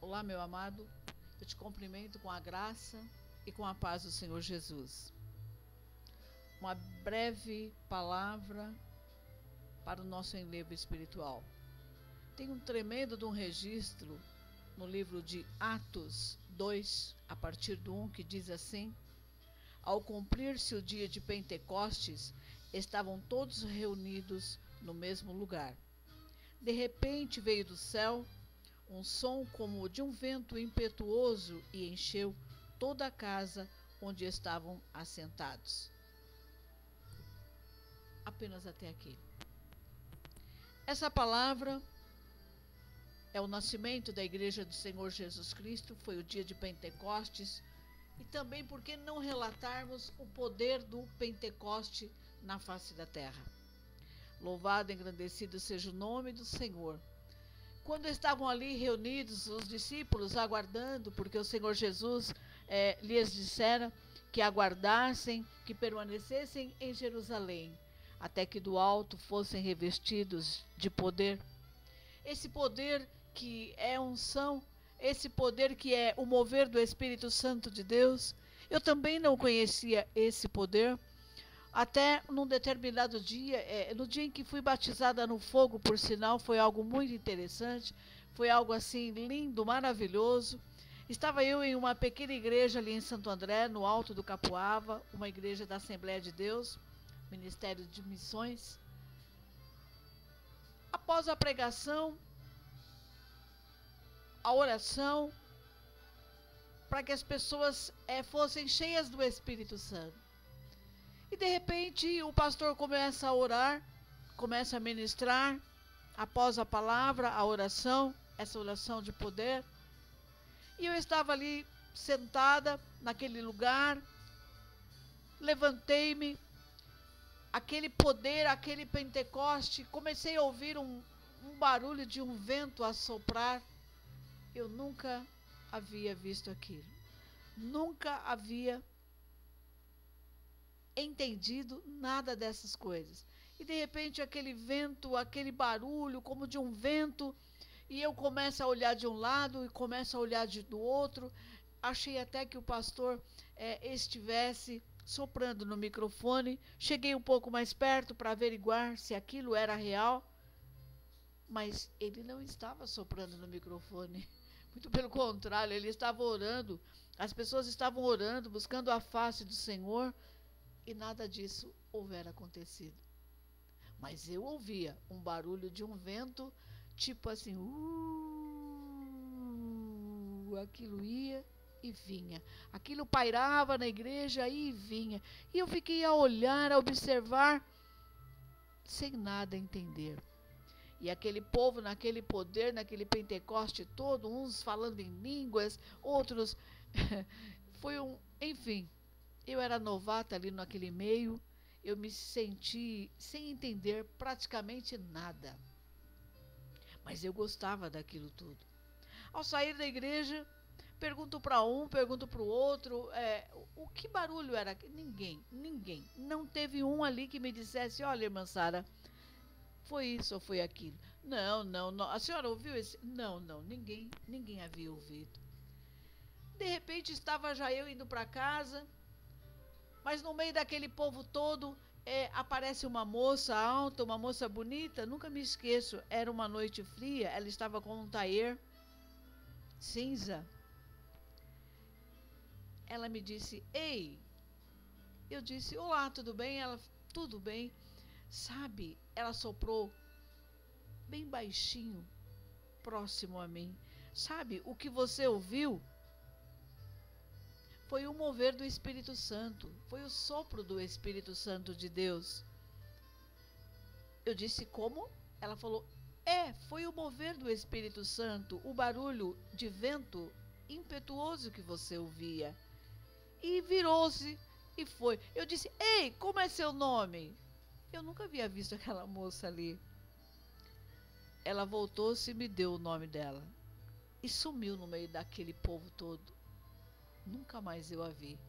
Olá, meu amado, eu te cumprimento com a graça e com a paz do Senhor Jesus. Uma breve palavra para o nosso enlevo espiritual. Tem um tremendo de um registro no livro de Atos 2, a partir do 1, que diz assim: ao cumprir-se o dia de Pentecostes, estavam todos reunidos no mesmo lugar. De repente veio do céu um som como de um vento impetuoso e encheu toda a casa onde estavam assentados. Apenas até aqui. Essa palavra é o nascimento da Igreja do Senhor Jesus Cristo, foi o dia de Pentecostes, e também por que não relatarmos o poder do Pentecoste na face da terra. Louvado e engrandecido seja o nome do Senhor. Quando estavam ali reunidos os discípulos aguardando, porque o Senhor Jesus lhes dissera que aguardassem, que permanecessem em Jerusalém, até que do alto fossem revestidos de poder. Esse poder que é unção, esse poder que é o mover do Espírito Santo de Deus. Eu também não conhecia esse poder, até num determinado dia, no dia em que fui batizada no fogo, por sinal, foi algo muito interessante, foi algo assim lindo, maravilhoso. Estava eu em uma pequena igreja ali em Santo André, no alto do Capuava, uma igreja da Assembleia de Deus, Ministério de Missões. Após a pregação, a oração, para que as pessoas fossem cheias do Espírito Santo. E de repente o pastor começa a orar, começa a ministrar, após a palavra, a oração, essa oração de poder. E eu estava ali sentada naquele lugar, levantei-me, aquele poder, aquele Pentecoste, comecei a ouvir um barulho de um vento a soprar. Eu nunca havia visto aquilo, nunca havia entendido nada dessas coisas. E de repente aquele vento, aquele barulho como de um vento, e eu começo a olhar de um lado e começo a olhar do outro. Achei até que o pastor estivesse soprando no microfone. Cheguei um pouco mais perto para averiguar se aquilo era real, mas ele não estava soprando no microfone. Muito pelo contrário, ele estava orando. As pessoas estavam orando, buscando a face do Senhor, e nada disso houvera acontecido. Mas eu ouvia um barulho de um vento, tipo assim, aquilo ia e vinha. Aquilo pairava na igreja e vinha. E eu fiquei a olhar, a observar, sem nada entender. E aquele povo, naquele poder, naquele Pentecoste todo, uns falando em línguas, outros... Enfim, eu era novata ali naquele meio, eu me senti sem entender praticamente nada. Mas eu gostava daquilo tudo. Ao sair da igreja, pergunto para um, pergunto para o outro, o que barulho era? Ninguém. Não teve um ali que me dissesse: olha, irmã Sara, foi isso ou foi aquilo. Não. A senhora ouviu esse? Não, ninguém havia ouvido. De repente estava já eu indo para casa, mas no meio daquele povo todo, aparece uma moça alta, uma moça bonita, nunca me esqueço, era uma noite fria, ela estava com um taier cinza. Ela me disse: ei. Eu disse: olá, tudo bem? Ela: tudo bem. Sabe, ela soprou bem baixinho, próximo a mim. Sabe, o que você ouviu foi o mover do Espírito Santo, foi o sopro do Espírito Santo de Deus. Eu disse: como? Ela falou: foi o mover do Espírito Santo, o barulho de vento impetuoso que você ouvia. E virou-se e foi. Eu disse: ei, como é seu nome? Eu nunca havia visto aquela moça ali. Ela voltou-se e me deu o nome dela. E sumiu no meio daquele povo todo. Nunca mais eu a vi.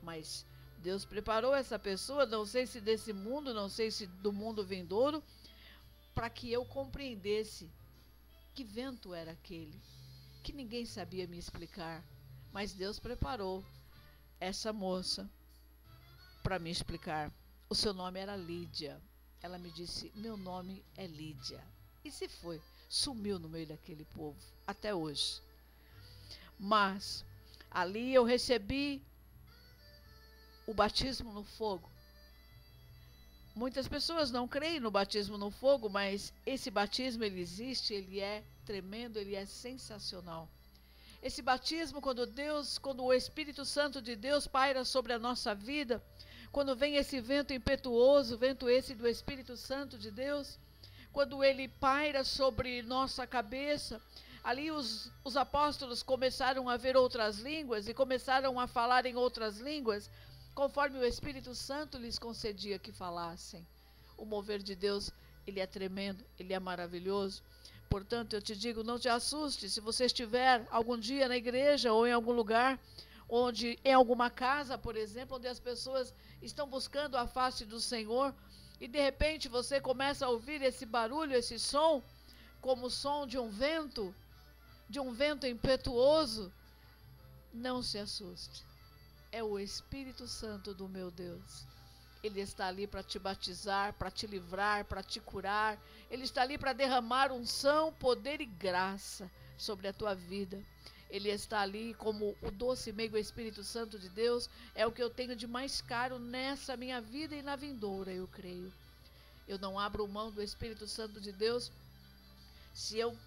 Mas Deus preparou essa pessoa, não sei se desse mundo, não sei se do mundo vindouro, para que eu compreendesse que vento era aquele. que ninguém sabia me explicar, mas Deus preparou essa moça para me explicar. O seu nome era Lídia. Ela me disse: meu nome é Lídia. E se foi, sumiu no meio daquele povo, até hoje. Mas ali eu recebi o batismo no fogo. Muitas pessoas não creem no batismo no fogo, mas esse batismo, ele existe, ele é tremendo, ele é sensacional. Esse batismo, quando o Espírito Santo de Deus paira sobre a nossa vida, quando vem esse vento impetuoso, vento esse do Espírito Santo de Deus, quando ele paira sobre nossa cabeça, ali os apóstolos começaram a ver outras línguas e começaram a falar em outras línguas, conforme o Espírito Santo lhes concedia que falassem. O mover de Deus, ele é tremendo, ele é maravilhoso. Portanto, eu te digo, não te assuste se você estiver algum dia na igreja ou em algum lugar, onde em alguma casa, por exemplo, onde as pessoas estão buscando a face do Senhor, e de repente você começa a ouvir esse barulho, esse som, como o som de um vento impetuoso. Não se assuste. É o Espírito Santo do meu Deus. Ele está ali para te batizar, para te livrar, para te curar. Ele está ali para derramar unção, poder e graça sobre a tua vida. Ele está ali como o doce e meigo Espírito Santo de Deus. É o que eu tenho de mais caro nessa minha vida e na vindoura, eu creio. Eu não abro mão do Espírito Santo de Deus. Se eu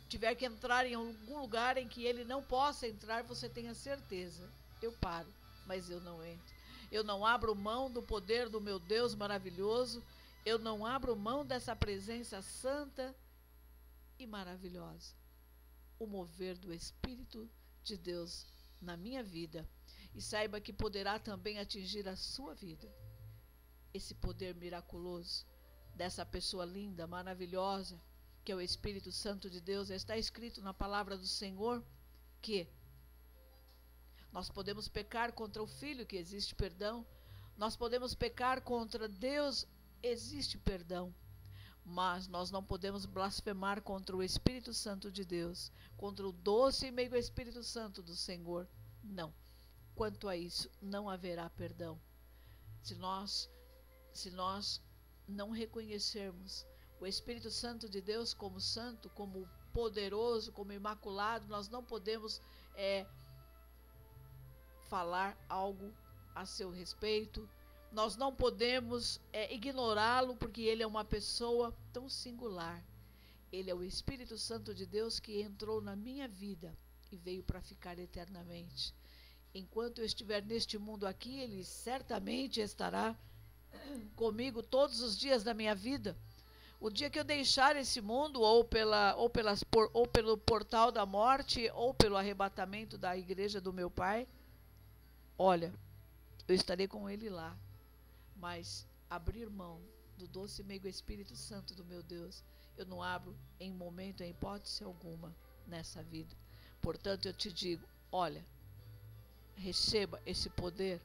tiver que entrar em algum lugar em que ele não possa entrar, você tenha certeza. Eu paro, mas eu não entro. Eu não abro mão do poder do meu Deus maravilhoso. Eu não abro mão dessa presença santa e maravilhosa. O mover do Espírito de Deus na minha vida. E saiba que poderá também atingir a sua vida. Esse poder miraculoso dessa pessoa linda, maravilhosa, que é o Espírito Santo de Deus. Está escrito na palavra do Senhor que nós podemos pecar contra o Filho, que existe perdão. Nós podemos pecar contra Deus, existe perdão. Mas nós não podemos blasfemar contra o Espírito Santo de Deus, contra o doce e meigo Espírito Santo do Senhor. Não. Quanto a isso, não haverá perdão. Se nós não reconhecermos o Espírito Santo de Deus como santo, como poderoso, como imaculado, nós não podemos falar algo a seu respeito. Nós não podemos ignorá-lo, porque ele é uma pessoa tão singular. Ele é o Espírito Santo de Deus que entrou na minha vida e veio para ficar eternamente. Enquanto eu estiver neste mundo aqui, ele certamente estará comigo todos os dias da minha vida. O dia que eu deixar esse mundo, ou pelo portal da morte, ou pelo arrebatamento da igreja do meu Pai, olha, eu estarei com ele lá. Mas abrir mão do doce e meigo Espírito Santo do meu Deus, eu não abro em momento, em hipótese alguma nessa vida. Portanto, eu te digo, olha, receba esse poder,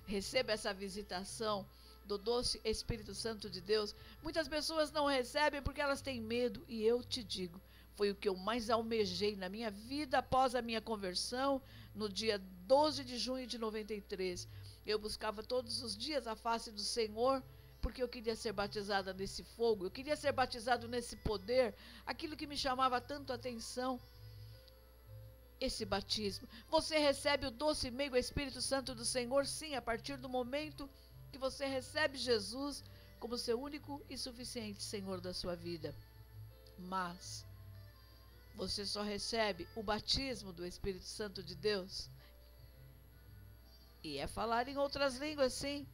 receba essa visitação do doce Espírito Santo de Deus. Muitas pessoas não recebem porque elas têm medo, e eu te digo, foi o que eu mais almejei na minha vida após a minha conversão, no dia 12 de junho de 93. Eu buscava todos os dias a face do Senhor, porque eu queria ser batizada nesse fogo, eu queria ser batizado nesse poder, aquilo que me chamava tanto a atenção. Esse batismo, você recebe o doce e meigo Espírito Santo do Senhor, sim, a partir do momento que você recebe Jesus como seu único e suficiente Senhor da sua vida. Mas você só recebe o batismo do Espírito Santo de Deus. E é falar em outras línguas, sim.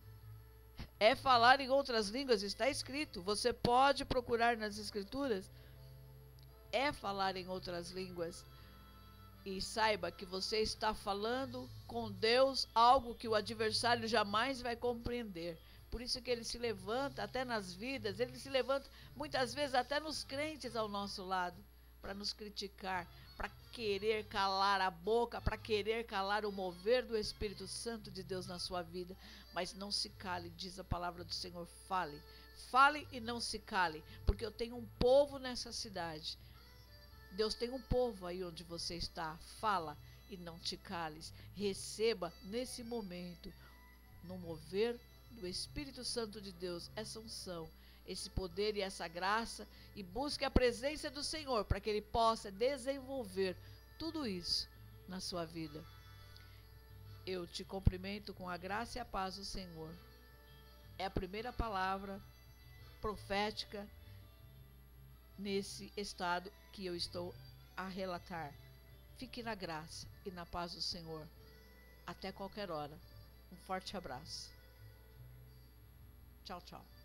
É falar em outras línguas, está escrito. Você pode procurar nas Escrituras. É falar em outras línguas. E saiba que você está falando com Deus algo que o adversário jamais vai compreender. Por isso que ele se levanta até nas vidas, ele se levanta muitas vezes até nos crentes ao nosso lado, para nos criticar, para querer calar a boca, para querer calar o mover do Espírito Santo de Deus na sua vida. Mas não se cale, diz a palavra do Senhor, fale. Fale e não se cale, porque eu tenho um povo nessa cidade Deus tem um povo aí onde você está. Fala e não te cales. Receba nesse momento, no mover do Espírito Santo de Deus, essa unção, esse poder e essa graça, e busque a presença do Senhor para que Ele possa desenvolver tudo isso na sua vida. Eu te cumprimento com a graça e a paz do Senhor. É a primeira palavra profética nesse estado que eu estou a relatar. Fique na graça e na paz do Senhor. Até qualquer hora. Um forte abraço. Tchau, tchau.